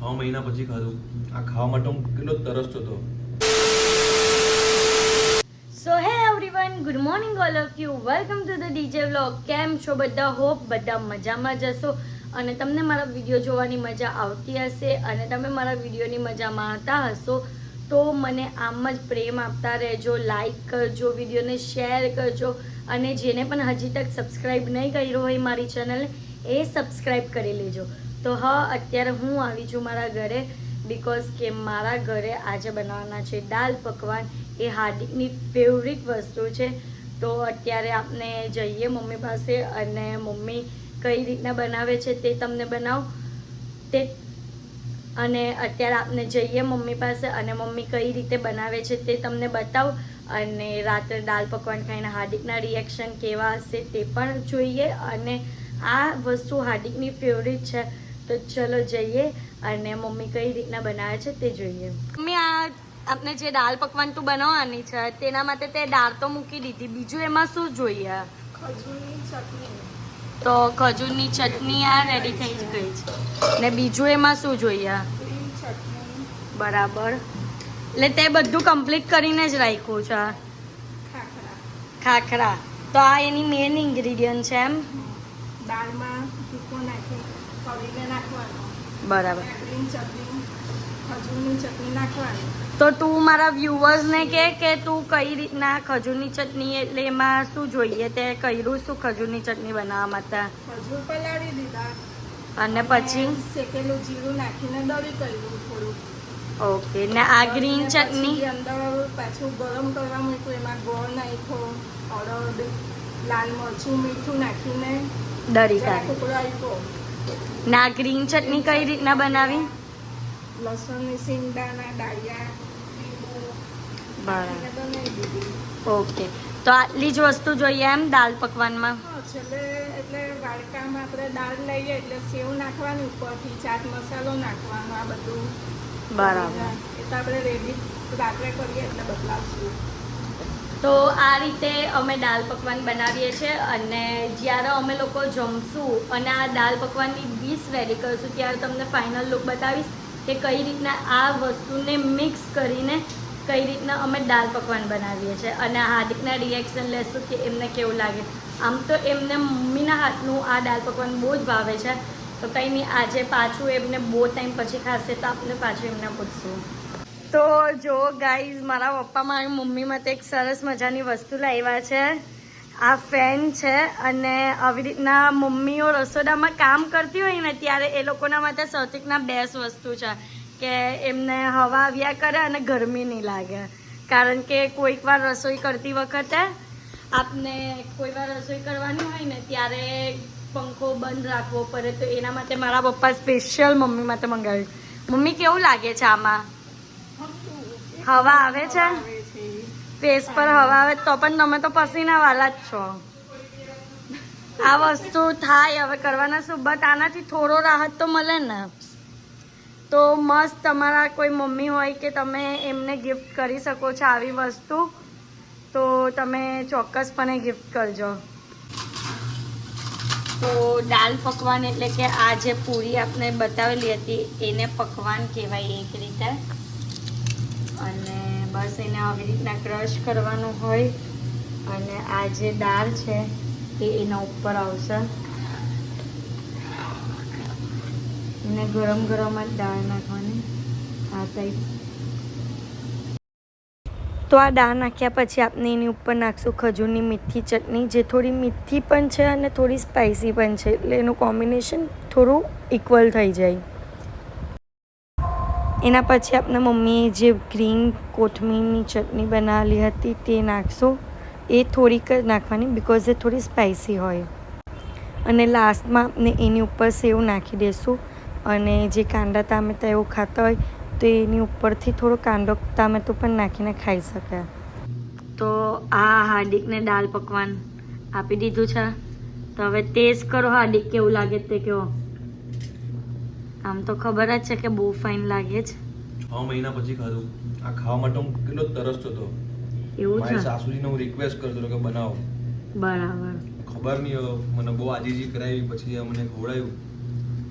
6 મહિના પછી ખાધું. આ ખાવા માટે હું કેટલો તરસતો હતો. So hey everyone, good morning all of you. Welcome to the DJ vlog. કેમ છો બધા? હોપ બધા મજામાં જશો અને તમને મારા વિડીયો જોવાની મજા આવતી હશે અને તમે મારા વિડીયોની મજા માણતા હશો તો મને આમ જ પ્રેમ આપતા રહેજો, લાઈક કરજો, વિડીયોને શેર કરજો અને જેને પણ હજી તક સબસ્ક્રાઈબ નહીં કર્યું હોય મારી ચેનલ એ સબસ્ક્રાઈબ કરી લેજો. તો હા, અત્યારે હું આવી છું મારા ઘરે બિકોઝ કે મારા ઘરે આજે બનાવવાના છે દાલ પકવાન. એ હાર્દિકની ફેવરિટ વસ્તુ છે. તો અત્યારે આપણે જઈએ મમ્મી પાસે અને મમ્મી કઈ રીતના બનાવે છે તે તમને તે અને અત્યારે આપણે જઈએ મમ્મી પાસે અને મમ્મી કઈ રીતે બનાવે છે તે તમને બતાવું અને રાત્રે દાલ પકવાન ખાઈને હાર્દિકના રિએક્શન કેવા હશે તે પણ જોઈએ અને આ વસ્તુ હાર્દિકની ફેવરિટ છે. તો ચલો જઈએ અને મમ્મી કઈ રીતના બનાવે છે તે જોઈએ. મમ્મી, આ આપણે જે દાલ પકવાન તું બનાવવાની છે તેના માટે તે દાળ તો મૂકી દીધી, બીજું એમાં શું જોઈએ? ખજૂરની ચટણી. તો ખજૂરની ચટણી આ રેડી થઈ જ ગઈ છે ને બીજું એમાં શું જોઈએ? ગ્રીન ચટણી. બરાબર, એટલે તે બધું કમ્પ્લીટ કરીને જ રાખ્યું છે. ખાખરા. ખાખરા તો આ એની મેઇન ઇન્ગ્રીડિયન્ટ છે એમ? દાળમાં ભૂકો નાખી કળીને નાખવાનો. બરાબર. ગ્રીન ચટણી, ખજૂરની ચટણી નાખવાની. તો તું મારા વ્યુઅર્સને કે તું કઈ રીતના ખજૂરની ચટણી એટલે એમાં શું જોઈએ તે કર્યું શું ખજૂરની ચટણી બનાવવા માટે? ખજૂર પલાળી દીધા અને પછી શેકેલું જીરું નાખીને દળી કર્યું થોડું. ઓકે. ને આ ગ્રીન ચટણી પછી અંદર પાછું ગરમ કરવા મૂક્યું, એમાં ગોળ નાખ્યો, અડદ, લાલ મરચું, મીઠું નાખીને દળી જરા કાઢી. ટુકડો આપ્યો. ને આ ગ્રીન ચટણી કઈ રીતના બનાવી? લસણની સિંગદાણા, ડાળિયા, લીંબુ બરાબર. નાખીને બનાવી દીધી. ઓકે, તો આટલી જ વસ્તુ જોઈએ એમ દાલ પકવાનમાં? હા, છેલ્લે એટલે વાડકામાં આપણે દાળ લઈએ એટલે સેવ નાખવાની ઉપરથી, ચાટ મસાલો નાખવાનો, આ બધું. બરાબર. એ તો આપણે રેડી રાત્રે કરીએ એટલે બદલાવશું. તો આ રીતે અમે દાલ પકવાન બનાવીએ છીએ અને જ્યારે અમે લોકો જમશું અને આ દાલ પકવાનની ડીશ રેડી કરીશું ત્યારે તમને ફાઇનલ લુક બતાવીશ કે કઈ રીતના આ વસ્તુને મિક્સ કરીને કઈ રીતના અમે દાલ પકવાન બનાવીએ છીએ અને હાર્દિકના રિએક્શન લેશું કે એમને કેવું લાગે. આમ તો એમને મમ્મીના હાથનું આ દાલ પકવાન બહુ જ ભાવે છે. તો કંઈ નહીં, આજે પાછું એમને બહુ ટાઈમ પછી ખાશે તો આપણે પાછું એમને પૂછશું. તો જો ગાઈઝ, મારા પપ્પા મારી મમ્મી માટે એક સરસ મજાની વસ્તુ લાવ્યા છે. આ ફેન છે અને આવી રીતના મમ્મીઓ રસોડામાં કામ કરતી હોય ને ત્યારે એ લોકોના માટે સૌથી બેસ્ટ વસ્તુ છે કે એમને હવા આવ્યા કરે અને ગરમી નહીં લાગે. કારણ કે કોઈક વાર રસોઈ કરતી વખતે આપને કોઈ વાર રસોઈ કરવાની હોય ને ત્યારે પંખો બંધ રાખવો પડે. તો એના માટે મારા પપ્પા સ્પેશિયલ મમ્મી માટે મંગાવ્યું. મમ્મી, કેવું લાગે છે આમાં? હવા આવે છે? ફેસ પર હવા આવે તો પણ તમે તો પસીના વાળા જ છો. આ વસ્તુ થાય હવે કરવાના શું, બટ આનાથી થોડો રાહત તો મળે ને. તો મસ્ત તમારા કોઈ મમ્મી હોય કે તમે એમને ગિફ્ટ કરી શકો છો આવી વસ્તુ, તો તમે ચોક્કસપણે ગિફ્ટ કરજો. તો દાલ પકવાન એટલે કે આ જે પૂરી આપણે બતાવેલી હતી એને પકવાન કહેવાય એક રીતે. અને બસ એને આવી રીતના ક્રશ કરવાનું હોય અને આ જે દાળ છે એ એના ઉપર આવશે અને ગરમ ગરમ જ દાળ નાખવાની આ ટાઈપ. તો આ દાળ નાખ્યા પછી આપણે એની ઉપર નાખશું ખજૂરની મીઠી ચટણી, જે થોડી મીઠી પણ છે અને થોડી સ્પાઇસી પણ છે, એટલે એનું કોમ્બિનેશન થોડું ઇક્વલ થઈ જાય. એના પછી આપણા મમ્મીએ જે ગ્રીન કોથમીરની ચટણી બનાવેલી હતી તે નાખશું. એ થોડીક જ નાખવાની બિકોઝ એ થોડી સ્પાઇસી હોય. અને લાસ્ટમાં આપણે એની ઉપર સેવ નાખી દઈશું અને જે કાંદા ટામેટા એવું ખાતા હોય તો એની ઉપરથી થોડો કાંદો ટામેટું પણ નાખીને ખાઈ શકે. તો આ હાર્દિકને દાલ પકવાન આપી દીધું છે. તો હવે ટેસ્ટ કરો હાર્દિક, કેવું લાગે તે કહો. આમ તો ખબર જ છે કે બહુ ફાઇન લાગે છે. 6 મહિના પછી ખાધું. આ ખાવા માટે હું કેટલો તરસતો હતો. એવું મારી છે? સાસુજીને હું રિક્વેસ્ટ કરતો હતો કે બનાવો. બરાબર. ખબર નહીં, મને બહુ આજીજી કરાવી પછી મને ખવડાવ્યું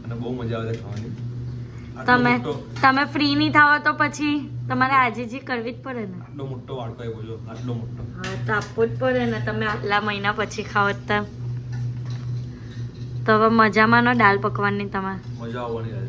અને બહુ મજા આવે ખાવાની. આટલો તમે મોટો તમે ફ્રી નહીં થાવ તો પછી તમારે આજે જે કરવી જ પડે ને. આટલો મોટો વાડકો આવ્યો જો, આટલો મોટો. હા તો આપવું જ પડે ને, તમે આટલા મહિના પછી ખાવ તો હવે મજામાં નો દાલ પકવાનની તમારે. મજા આવવાની યાર.